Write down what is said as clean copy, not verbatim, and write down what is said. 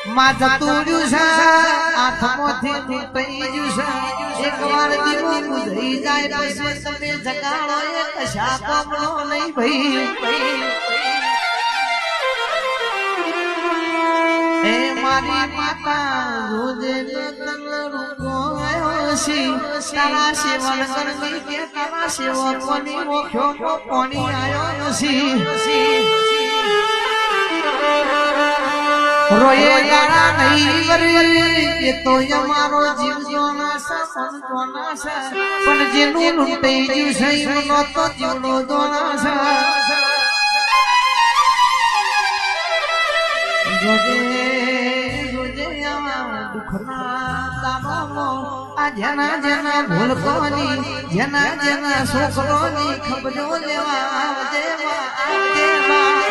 માં જતું છે હાથમાંથી તૂટી જશે એકવાર દીવો બુઝઈ જાય પછી તમે જગાડો એક શાકમનો નહીં ભાઈ એ મારી માતા રોજે રૂપો આવ્યો છે તારા સેવન કરવી કે તારા સેવકોની મોખ્યો પાણી આવ્યો છે રોયે યારા નહીં વરી એ તો અમારો જીવ જોના છે મન જોના છે પણ જેનું લૂંટાઈ ગયું છે એમનો તો જીવનો જોના છે જોજે જોજે આવા દુખના દામો આ જેના જેના ભૂલકોની જેના જેના છોકરોની ખબરો લેવા આવજે માં